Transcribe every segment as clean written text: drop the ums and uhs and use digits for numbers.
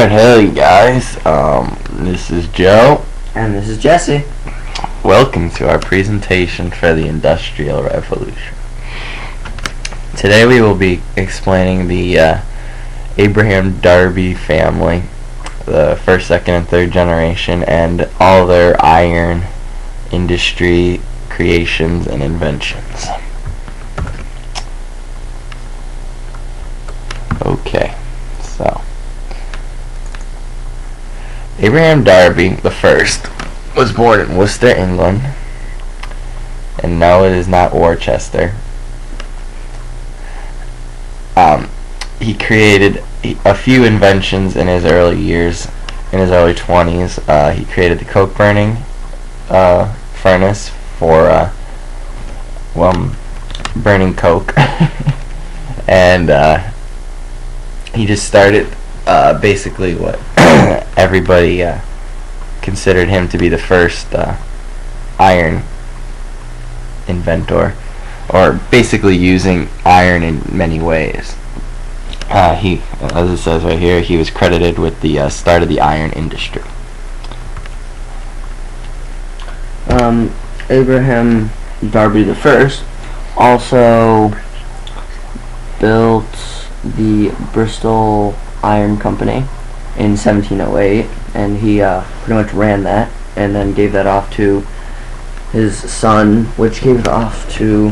Alright, hey guys, this is Joe. And this is Jesse. Welcome to our presentation for the Industrial Revolution. Today we will be explaining the Abraham Darby family, the first, second, and third generation, and all their iron industry creations and inventions. Okay, so Abraham Darby the First was born in Worcester, England, and no, it is not Worcester. He created a few inventions in his early years, in his early 20s. He created the coke burning furnace for burning coke, and he just started basically what everybody considered him to be the first iron inventor, or basically using iron in many ways. He, as it says right here, he was credited with the start of the iron industry. Abraham Darby the First also built the Bristol Iron Company in 1708, and he pretty much ran that, and then gave that off to his son, which gave it off to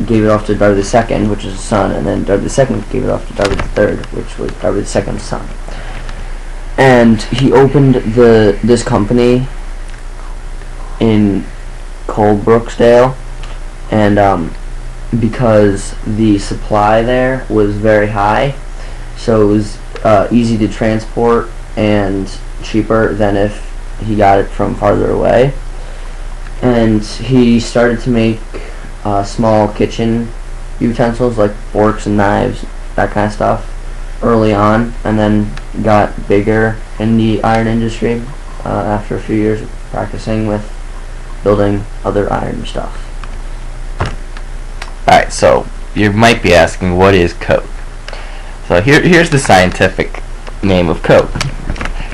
gave it off to Darby II, which is his son, and then Darby II gave it off to Darby III, which was Darby II's son. And he opened this company in Coalbrookdale, and because the supply there was very high, so it was easy to transport and cheaper than if he got it from farther away. And he started to make small kitchen utensils like forks and knives, that kind of stuff, early on, and then got bigger in the iron industry after a few years of practicing with building other iron stuff. Alright, so you might be asking, what is coke? So here's the scientific name of coke.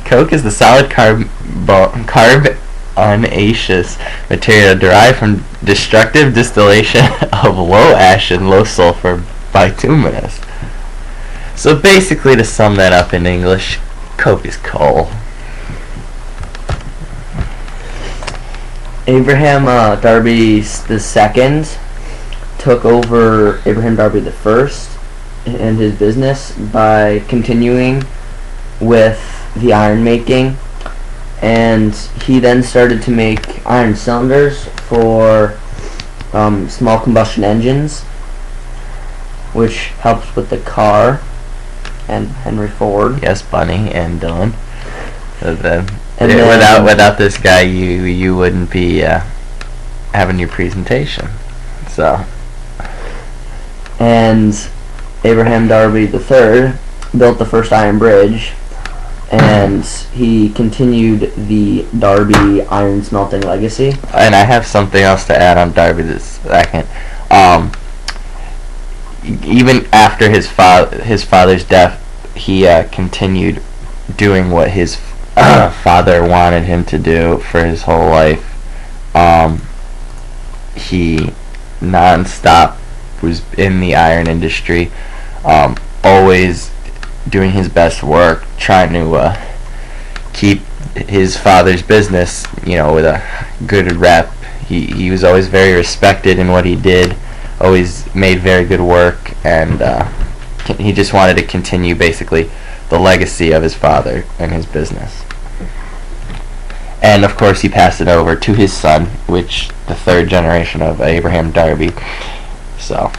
Coke is the solid carbonaceous material derived from destructive distillation of low acid, low sulfur bituminous. So basically, to sum that up in English, coke is coal. Abraham Darby II took over Abraham Darby the First and his business by continuing with the iron making, and he then started to make iron cylinders for small combustion engines, which helps with the car and Henry Ford. Yes, Bunny and Dylan. And without this guy, you wouldn't be having your presentation. So. And Abraham Darby III built the first iron bridge, and he continued the Darby iron smelting legacy. And I have something else to add on Darby this second. Even after his father's death, he continued doing what his father wanted him to do for his whole life. He non-stop was in the iron industry, always doing his best work, trying to keep his father's business, with a good rep. He was always very respected in what he did, always made very good work, and he just wanted to continue basically the legacy of his father and his business. And of course he passed it over to his son, which the third generation of Abraham Darby. So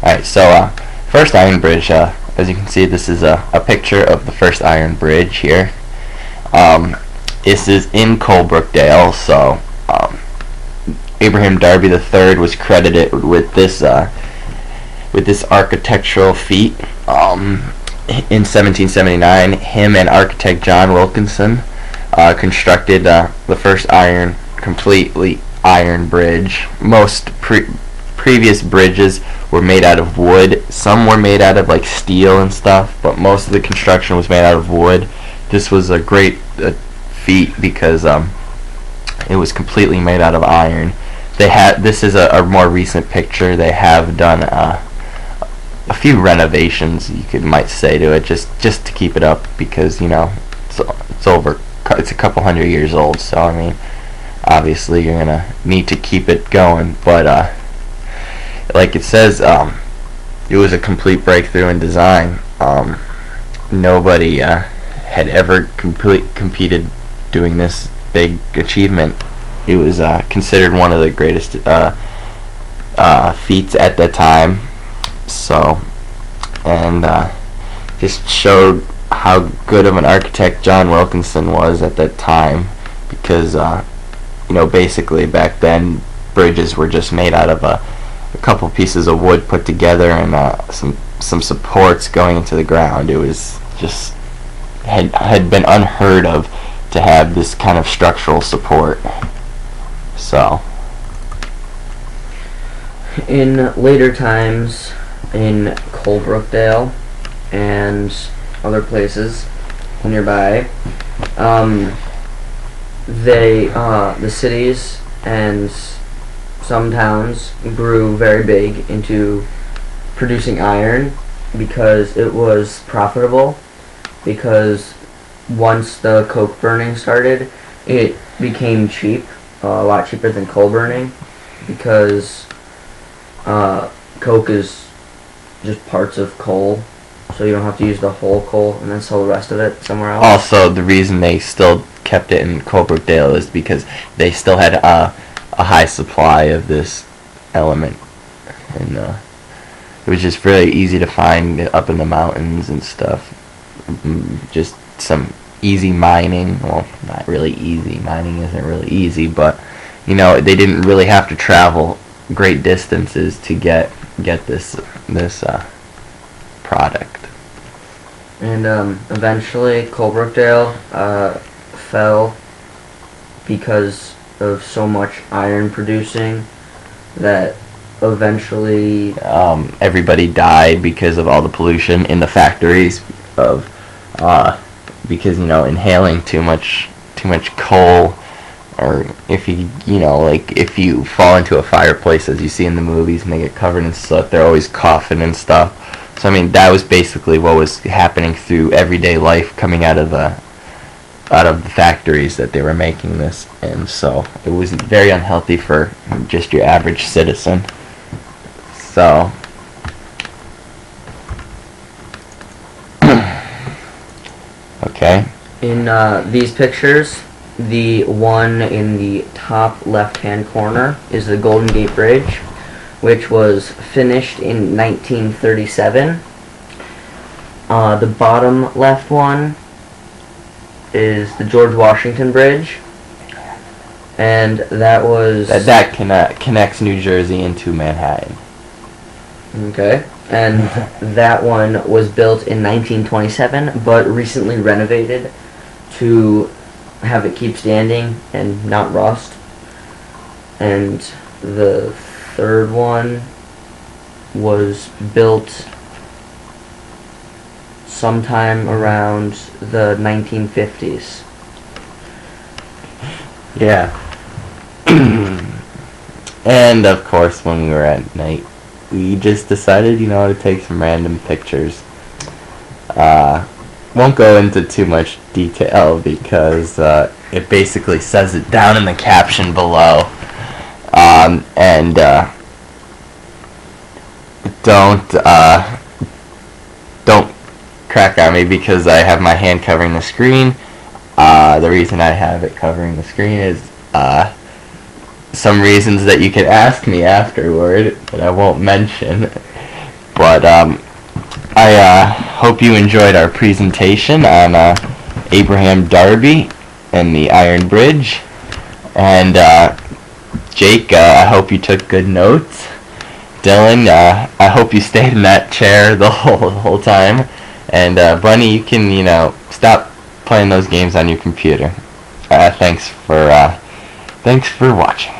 alright, so first iron bridge, as you can see, this is a picture of the first iron bridge here. This is in Coalbrookdale, so Abraham Darby III was credited with this architectural feat. In 1779, him and architect John Wilkinson constructed the first completely iron bridge. Most previous bridges were made out of wood. Some were made out of like steel and stuff, but most of the construction was made out of wood. This was a great feat because it was completely made out of iron. This is a more recent picture. They have done a few renovations, you might say, to it, just to keep it up, because it's a couple hundred years old. So I mean, obviously you're gonna need to keep it going. But like it says, it was a complete breakthrough in design. Nobody had ever competed doing this big achievement. It was considered one of the greatest feats at the time. So, and just showed how good of an architect John Wilkinson was at that time, because basically back then bridges were just made out of a couple pieces of wood put together and some supports going into the ground. It was just had been unheard of to have this kind of structural support. So in later times, in Colebrookdale and other places nearby, the cities and some towns grew very big into producing iron because it was profitable. Because once the coke burning started, it became cheap, a lot cheaper than coal burning, because coke is just parts of coal, so you don't have to use the whole coal and then sell the rest of it somewhere else. Also, the reason they still kept it in Colebrookdale is because they still had a high supply of this element, and it was just really easy to find up in the mountains and stuff. Just some easy mining. Well, not really easy. Mining isn't really easy, but they didn't really have to travel great distances to get this product. And eventually Colebrookdale fell because of so much iron producing that eventually everybody died because of all the pollution in the factories because inhaling too much coal, or if if you fall into a fireplace, as you see in the movies, and they get covered in soot, they're always coughing and stuff. So I mean, that was basically what was happening through everyday life coming out of the factories that they were making this, and so it was very unhealthy for just your average citizen. So okay. In these pictures, the one in the top left-hand corner is the Golden Gate Bridge, which was finished in 1937. The bottom left one is the George Washington Bridge, and that was... That connects New Jersey into Manhattan. Okay. And that one was built in 1927, but recently renovated to have it keep standing and not rust. And the third one was built sometime around the 1950s. Yeah. And of course, when we were at night, we just decided, to take some random pictures. Won't go into too much detail because it basically says it down in the caption below. And don't crack on me because I have my hand covering the screen. The reason I have it covering the screen is some reasons that you can ask me afterward that I won't mention. But I hope you enjoyed our presentation on Abraham Darby and the Iron Bridge. And Jake, I hope you took good notes. Dylan, I hope you stayed in that chair the whole time. And Bunny, you can stop playing those games on your computer. Thanks for watching.